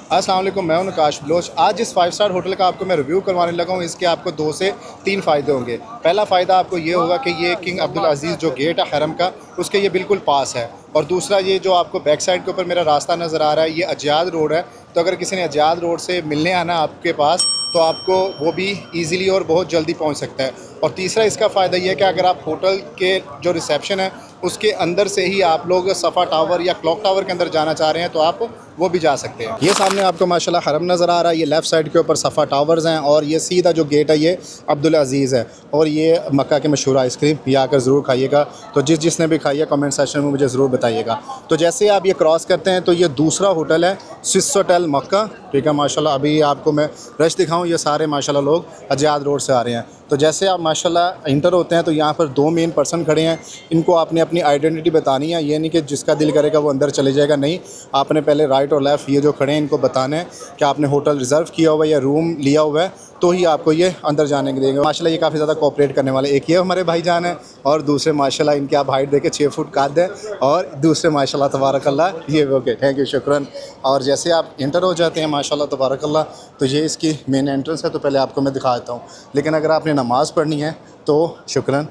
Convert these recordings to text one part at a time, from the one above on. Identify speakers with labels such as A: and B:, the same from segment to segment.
A: अस्सलाम वालेकुम, मैं हूं नकाश बलोच। आज इस 5 स्टार होटल का आपको मैं रिव्यू करवाने लगा हूं। इसके आपको 2 से 3 फ़ायदे होंगे। पहला फ़ायदा आपको ये होगा कि ये किंग अब्दुल अज़ीज़ जो गेट है हरम का, उसके ये बिल्कुल पास है। और दूसरा, ये जो आपको बैक साइड के ऊपर मेरा रास्ता नज़र आ रहा है, ये अजियाद रोड है। तो अगर किसी ने अजियाद रोड से मिलने आना आपके पास, तो आपको वो भी ईज़िली और बहुत जल्दी पहुँच सकता है। और तीसरा इसका फ़ायदा ये है कि अगर आप होटल के जो रिसेप्शन है, उसके अंदर से ही आप लोग सफ़ा टावर या क्लॉक टावर के अंदर जाना चाह रहे हैं, तो आप वो भी जा सकते हैं। ये सामने आपको माशाल्लाह हरम नज़र आ रहा है। ये लेफ़्ट साइड के ऊपर सफ़ा टावर्स हैं और ये सीधा जो गेट है ये अब्दुल अज़ीज़ है। और ये मक्का की मशहूर आइसक्रीम, ये आकर ज़रूर खाइएगा। तो जिसने भी खाई है कमेंट सेक्शन में मुझे ज़रूर बताइएगा। तो जैसे ही आप ये क्रॉस करते हैं तो ये दूसरा होटल है स्विसोटेल मक्का। ठीक है, माशाल्लाह अभी आपको मैं रश दिखाऊँ, ये सारे माशाल्लाह लोग अजियाद रोड से आ रहे हैं। तो जैसे आप माशाल्लाह इंटर होते हैं तो यहाँ पर 2 मेन पर्सन खड़े हैं। इनको आपने अपनी आइडेंटिटी बतानी है। ये नहीं कि जिसका दिल करेगा वो अंदर चले जाएगा, नहीं। आपने पहले राइट और लेफ़्ट ये जो खड़े हैं इनको बताना है कि आपने होटल रिज़र्व किया हुआ है या रूम लिया हुआ है, तो ही आपको ये अंदर जाने के देंगे। माशाल्लाह ये काफ़ी ज़्यादा कोऑपरेट करने वाले। एक ये हमारे भाईजान हैं और दूसरे माशाल्लाह इनकी आप हाइट देखें 6 फुट कद है, और दूसरे माशाल्लाह तबारकल्लाह ये ओके, थैंक यू, शुक्रान। और जैसे आप इंटर हो जाते हैं माशाल्लाह तबारकल्लाह, तो ये इसकी मेन एंट्रेंस है। तो पहले आपको मैं दिखा देता हूँ। लेकिन अगर आपने नमाज़ पढ़नी है तो शुक्रान,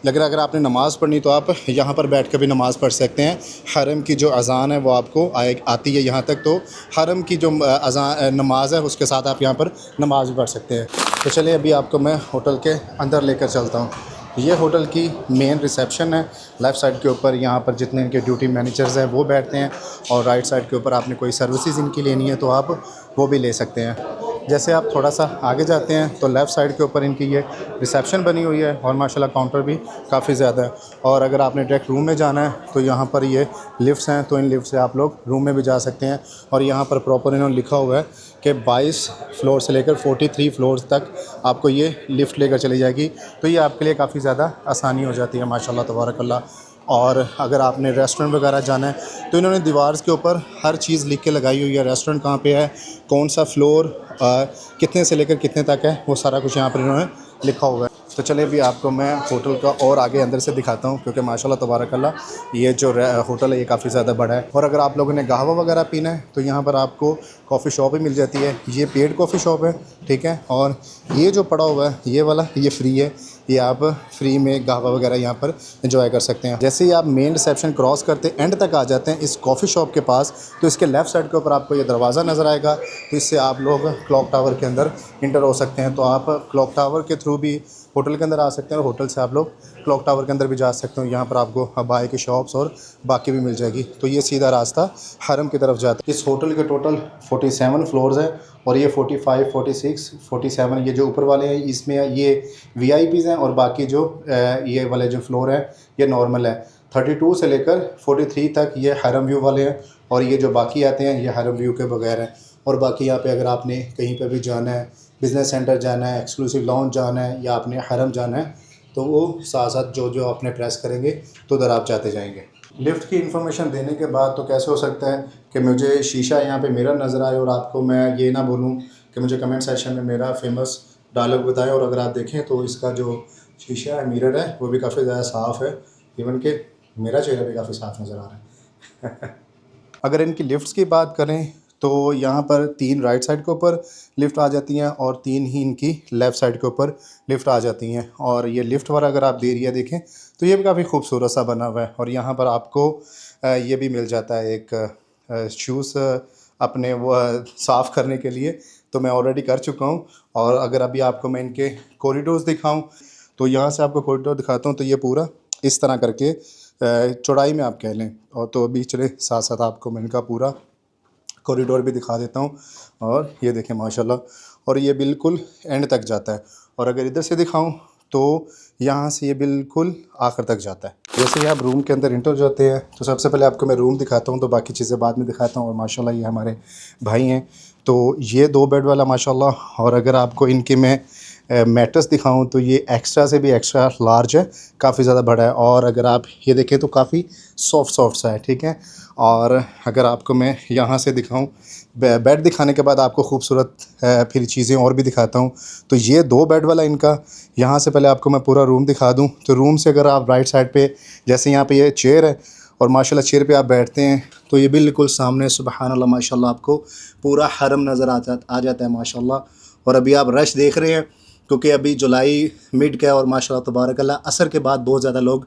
A: लेकिन अगर आपने नमाज़ पढ़नी तो आप यहाँ पर बैठ कर भी नमाज़ पढ़ सकते हैं। हरम की जो अज़ान है वो आपको आती है यहाँ तक। तो हरम की जो अज़ान नमाज़ है उसके साथ आप यहाँ पर नमाज़ भी पढ़ सकते हैं। तो चलिए अभी आपको मैं होटल के अंदर लेकर चलता हूँ। ये होटल की मेन रिसेप्शन है। लेफ़्ट साइड के ऊपर यहाँ पर जितने इनके ड्यूटी मैनेजर्स हैं वो बैठते हैं, और राइट साइड के ऊपर आपने कोई सर्विसेज इनकी लेनी है तो आप वो भी ले सकते हैं। जैसे आप थोड़ा सा आगे जाते हैं तो लेफ़्ट साइड के ऊपर इनकी ये रिसेप्शन बनी हुई है, और माशाल्लाह काउंटर भी काफ़ी ज़्यादा है। और अगर आपने डायरेक्ट रूम में जाना है तो यहाँ पर ये लिफ्ट्स हैं, तो इन लिफ्ट से आप लोग रूम में भी जा सकते हैं। और यहाँ पर प्रॉपर इन्होंने लिखा हुआ है कि 22 फ्लोर से लेकर 43 फ्लोर्स तक आपको ये लिफ़्ट लेकर चली जाएगी। तो ये आपके लिए काफ़ी ज़्यादा आसानी हो जाती है माशाल्लाह तबारकल्लाह। और अगर आपने रेस्टोरेंट वगैरह जाना है तो इन्होंने दीवार के ऊपर हर चीज़ लिख के लगाई हुई है। रेस्टोरेंट कहाँ पे है, कौन सा फ्लोर, कितने से लेकर कितने तक है, वो सारा कुछ यहाँ पर इन्होंने लिखा हुआ है। तो चलिए अभी आपको मैं होटल का और आगे अंदर से दिखाता हूँ, क्योंकि माशाल्लाह तबारकल्लाह ये जो होटल है ये काफ़ी ज़्यादा बड़ा है। और अगर आप लोगों ने कहवा वगैरह पीना है तो यहाँ पर आपको कॉफ़ी शॉप भी मिल जाती है। ये पेड कॉफ़ी शॉप है, ठीक है। और ये जो पड़ा हुआ है ये वाला, ये फ्री है। ये आप फ्री में कहवा वगैरह यहाँ पर एंजॉय कर सकते हैं। जैसे ही आप मेन रिसेप्शन क्रॉस करते एंड तक आ जाते हैं इस कॉफ़ी शॉप के पास, तो इसके लेफ़्ट साइड के ऊपर आपको ये दरवाज़ा नज़र आएगा। तो इससे आप लोग क्लॉक टावर के अंदर इंटर हो सकते हैं। तो आप क्लॉक टावर के थ्रू भी होटल के अंदर आ सकते हैं, और होटल से आप लोग क्लॉक टावर के अंदर भी जा सकते हो। यहाँ पर आपको अबाए की शॉप्स और बाकी भी मिल जाएगी। तो ये सीधा रास्ता हरम की तरफ जाता है। इस होटल के टोटल 47 फ्लोर्स हैं, और ये 45, 46, 47 ये जो ऊपर वाले हैं इसमें ये वीआईपीज़ हैं, और बाकी जो ये वाले जो फ्लोर हैं ये नॉर्मल है। 32 से लेकर 43 तक ये हरम व्यू वाले हैं, और ये जो बाकी आते हैं ये हरम व्यू के बगैर हैं। और बाकी यहाँ पे अगर आपने कहीं पे भी जाना है, बिज़नेस सेंटर जाना है, एक्सक्लूसिव लॉन्ज जाना है, या आपने हरम जाना है, तो वो साथ साथ जो जो आपने प्रेस करेंगे तो उधर आप जाते जाएंगे। लिफ्ट की इन्फॉर्मेशन देने के बाद तो कैसे हो सकता है कि मुझे शीशा यहाँ पे मिरर नज़र आए और आपको मैं ये ना बोलूँ कि मुझे कमेंट सेक्शन में मेरा फेमस डायलॉग बताएं। और अगर आप देखें तो इसका जो शीशा है, मिरर है, वो भी काफ़ी ज़्यादा साफ़ है। इवन कि मेरा चेहरा भी काफ़ी साफ़ नज़र आ रहा है। अगर इनकी लिफ्ट्स की बात करें तो यहाँ पर 3 राइट साइड के ऊपर लिफ्ट आ जाती हैं, और 3 ही इनकी लेफ़्ट साइड के ऊपर लिफ्ट आ जाती हैं। और ये लिफ्ट वाला अगर आप एरिया देखें तो ये भी काफ़ी खूबसूरत सा बना हुआ है। और यहाँ पर आपको ये भी मिल जाता है एक शूज़ अपने वो साफ़ करने के लिए। तो मैं ऑलरेडी कर चुका हूँ। और अगर अभी आपको मैं इनके कॉरिडोर्स दिखाऊँ तो यहाँ से आपको कॉरिडोर दिखाता हूँ, तो ये पूरा इस तरह करके चौड़ाई में आप कह लें। और तो अभी चले साथ साथ आपको मैं इनका पूरा कॉरिडोर भी दिखा देता हूँ। और ये देखें माशाल्लाह, और ये बिल्कुल एंड तक जाता है। और अगर इधर से दिखाऊं तो यहाँ से ये बिल्कुल आखिर तक जाता है। जैसे ही आप रूम के अंदर इंटर जाते हैं तो सबसे पहले आपको मैं रूम दिखाता हूँ, तो बाकी चीज़ें बाद में दिखाता हूँ। और माशाल्लाह ये हमारे भाई हैं। तो ये 2 बेड वाला माशाल्लाह। और अगर आपको इनके मैं मैट्रेस दिखाऊं तो ये एक्स्ट्रा से भी एक्स्ट्रा लार्ज है, काफ़ी ज़्यादा बड़ा है। और अगर आप ये देखें तो काफ़ी सॉफ्ट सा है, ठीक है। और अगर आपको मैं यहाँ से दिखाऊं, बेड दिखाने के बाद आपको खूबसूरत फिर चीज़ें और भी दिखाता हूँ। तो ये 2 बेड वाला इनका, यहाँ से पहले आपको मैं पूरा रूम दिखा दूँ। तो रूम से अगर आप राइट साइड पे, जैसे यहाँ पे ये चेयर है, और माशाल्लाह चेयर पे आप बैठते हैं तो ये बिल्कुल सामने सुबहान अल्लाह माशाल्लाह आपको पूरा हरम नज़र आ जाता है माशाल्लाह। और अभी आप रश देख रहे हैं क्योंकि अभी जुलाई मिड का है और माशाल्लाह तबारक अल्लाह असर के बाद बहुत ज़्यादा लोग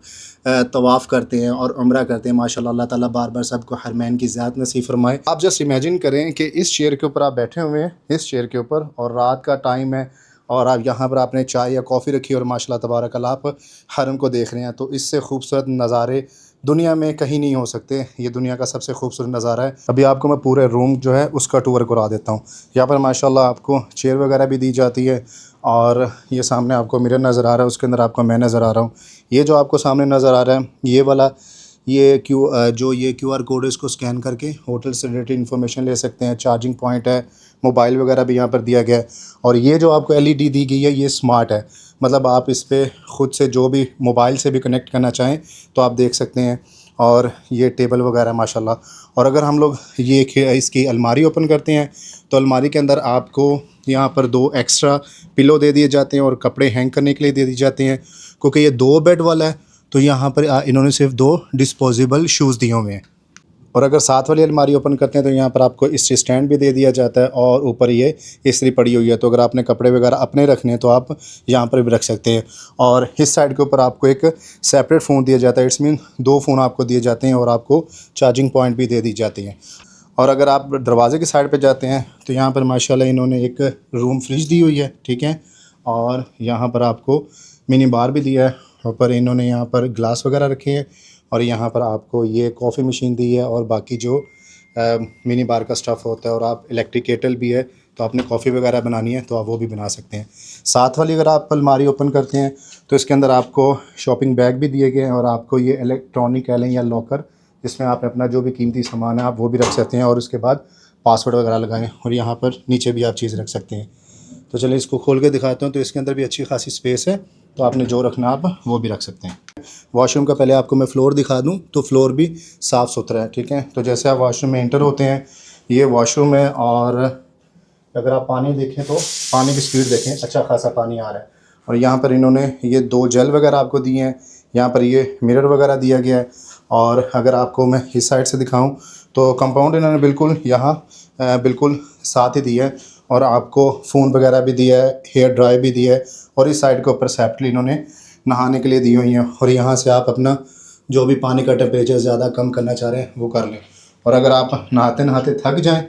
A: तवाफ़ करते हैं और उम्रा करते हैं माशाल्लाह। अल्लाह ताला बार बार सबको हरमैन की ज़ियारत नसीब फरमाए। आप जस्ट इमेजिन करें कि इस चेयर के ऊपर आप बैठे हुए हैं, इस चेयर के ऊपर, और रात का टाइम है और आप यहाँ पर आपने चाय या कॉफ़ी रखी और माशाल्लाह तबारक अल्लाह आप हरम को देख रहे हैं। तो इससे खूबसूरत नज़ारे दुनिया में कहीं नहीं हो सकते। ये दुनिया का सबसे खूबसूरत नज़ारा है। अभी आपको मैं पूरे रूम जो है उसका टूर करा देता हूँ। यहाँ पर माशाल्लाह आपको चेयर वगैरह भी दी जाती है और ये सामने आपको मिरर नज़र आ रहा है, उसके अंदर आपको मैं नज़र आ रहा हूँ। ये जो आपको सामने नज़र आ रहा है ये वाला ये QR कोड है, इसको स्कैन करके होटल से रिलेटेड इन्फॉर्मेशन ले सकते हैं। चार्जिंग पॉइंट है, मोबाइल वगैरह भी यहाँ पर दिया गया है। और ये जो आपको LED दी गई है ये स्मार्ट है, मतलब आप इस पर ख़ुद से जो भी मोबाइल से भी कनेक्ट करना चाहें तो आप देख सकते हैं। और ये टेबल वगैरह माशाल्लाह। और अगर हम लोग ये इसकी अलमारी ओपन करते हैं तो अलमारी के अंदर आपको यहाँ पर 2 एक्स्ट्रा पिलो दे दिए जाते हैं और कपड़े हैंग करने के लिए दे दिए जाते हैं। क्योंकि ये 2 बेड वाला है तो यहाँ पर इन्होंने सिर्फ 2 डिस्पोजेबल शूज़ दिए हुए हैं। और अगर साथ वाली अलमारी ओपन करते हैं तो यहाँ पर आपको इस स्टैंड भी दे दिया जाता है और ऊपर ये इस्त्री पड़ी हुई है। तो अगर आपने कपड़े वगैरह अपने रखने हैं तो आप यहाँ पर भी रख सकते हैं। और इस साइड के ऊपर आपको एक सेपरेट फ़ोन दिया जाता है। इट्स मीन 2 फ़ोन आपको दिए जाते हैं और आपको चार्जिंग पॉइंट भी दे दी जाती है। और अगर आप दरवाज़े की साइड पे जाते हैं तो यहाँ पर माशाल्लाह इन्होंने एक रूम फ्रिज दी हुई है, ठीक है। और यहाँ पर आपको मिनी बार भी दिया है। ऊपर इन्होंने यहाँ पर ग्लास वगैरह रखे हैं और यहाँ पर आपको ये कॉफ़ी मशीन दी है और बाकी जो मिनी बार का स्टफ़ होता है। और आप इलेक्ट्रिक केटल भी है, तो आपने कॉफ़ी वगैरह बनानी है तो आप वो भी बना सकते हैं। साथ वाली अगर आप अलमारी ओपन करते हैं तो इसके अंदर आपको शॉपिंग बैग भी दिए गए हैं और आपको ये इलेक्ट्रॉनिक कह लें या लॉकर, जिसमें आप अपना जो भी कीमती सामान है आप वो भी रख सकते हैं और उसके बाद पासवर्ड वगैरह लगाएं। और यहाँ पर नीचे भी आप चीज़ रख सकते हैं। तो चलिए इसको खोल के दिखाता हूँ। तो इसके अंदर भी अच्छी खासी स्पेस है, तो आपने जो रखना आप वो भी रख सकते हैं। वॉशरूम का पहले आपको मैं फ़्लोर दिखा दूँ तो फ्लोर भी साफ़ सुथरा है, ठीक है। तो जैसे आप वॉशरूम में एंटर होते हैं, ये वॉशरूम है और अगर आप पानी देखें तो पानी की स्पीड देखें, अच्छा खासा पानी आ रहा है। और यहाँ पर इन्होंने ये 2 जेल वगैरह आपको दिए हैं। यहाँ पर ये मिरर वगैरह दिया गया है। और अगर आपको मैं इस साइड से दिखाऊं तो कंपाउंड इन्होंने बिल्कुल यहाँ बिल्कुल साथ ही दिया है और आपको फ़ोन वगैरह भी दिया है, हेयर ड्राई भी दिया है। और इस साइड के ऊपर सेपरेटली इन्होंने नहाने के लिए दी हुई हैं और यहाँ से आप अपना जो भी पानी का टेम्परेचर ज़्यादा कम करना चाह रहे हैं वो कर लें। और अगर आप नहाते नहाते थक जाएं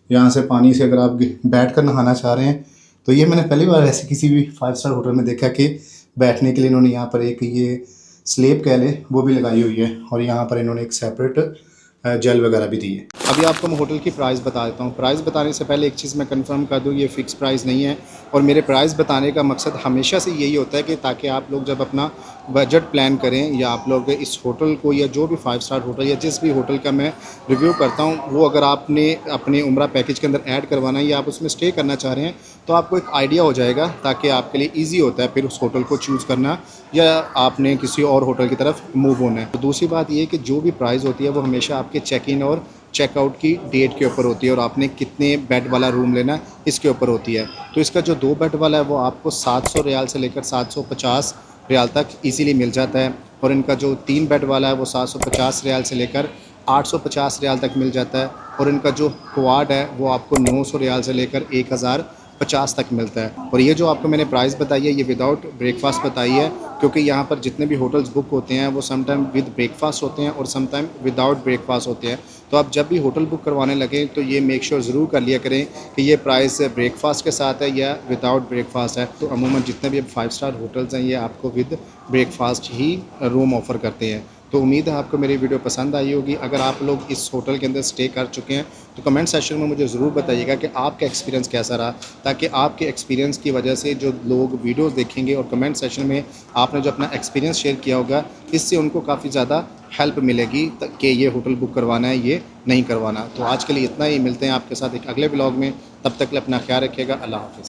A: यहाँ से पानी से, अगर आप बैठ कर नहाना चाह रहे हैं तो ये मैंने पहली बार ऐसे किसी भी 5 स्टार होटल में देखा कि बैठने के लिए इन्होंने यहाँ पर एक ये स्लेब कह लें वो भी लगाई हुई है और यहाँ पर इन्होंने एक सेपरेट जेल वगैरह भी दी है। अभी आपको मैं होटल की प्राइस बता देता हूँ। प्राइस बताने से पहले एक चीज़ मैं कंफर्म कर दूँ, ये फ़िक्स प्राइस नहीं है। और मेरे प्राइस बताने का मकसद हमेशा से यही होता है कि ताकि आप लोग जब अपना बजट प्लान करें या आप लोग इस होटल को या जो भी 5 स्टार होटल या जिस भी होटल का मैं रिव्यू करता हूँ वो अगर आपने अपने उम्रा पैकेज के अंदर ऐड करवाना है या आप उसमें स्टे करना चाह रहे हैं तो आपको एक आइडिया हो जाएगा, ताकि आपके लिए ईजी होता है फिर उस होटल को चूज़ करना या आपने किसी और होटल की तरफ मूव होना है। तो दूसरी बात ये कि जो भी प्राइस होती है वो हमेशा आपके चेक इन और चेकआउट की डेट के ऊपर होती है और आपने कितने बेड वाला रूम लेना है इसके ऊपर होती है। तो इसका जो 2 बेड वाला है वो आपको 700 रियाल से लेकर 750 रियाल तक इजीली मिल जाता है। और इनका जो 3 बेड वाला है वो 750 रियाल से लेकर 850 रियाल तक मिल जाता है। और इनका जो क्वाड है वो आपको 900 रियाल से लेकर 1050 तक मिलता है। और ये जो आपको मैंने प्राइस बताई है ये विदाउट ब्रेकफास्ट बताई है, क्योंकि यहाँ पर जितने भी होटल्स बुक होते हैं वो समटाइम विद ब्रेकफास्ट होते हैं और समटाइम विदाउट ब्रेकफास्ट होते हैं। तो आप जब भी होटल बुक करवाने लगें तो ये मेक श्योर ज़रूर कर लिया करें कि ये प्राइस ब्रेकफास्ट के साथ है या विदाउट ब्रेकफास्ट है। तो अमूमन जितने भी 5 स्टार होटल्स हैं ये आपको with breakfast he room offer करते हैं। तो उम्मीद है आपको मेरी वीडियो पसंद आई होगी। अगर आप लोग इस होटल के अंदर स्टे कर चुके हैं तो कमेंट सेक्शन में मुझे ज़रूर बताइएगा कि आपका एक्सपीरियंस कैसा रहा, ताकि आपके एक्सपीरियंस की वजह से जो लोग वीडियोस देखेंगे और कमेंट सेक्शन में आपने जो अपना एक्सपीरियंस शेयर किया होगा इससे उनको काफ़ी ज़्यादा हेल्प मिलेगी कि ये होटल बुक करवाना है ये नहीं करवाना। तो आज के लिए इतना ही, मिलते हैं आपके साथ एक अगले ब्लॉग में। तब तक के लिए अपना ख्याल रखिएगा। अल्लाह हाफ़िज़।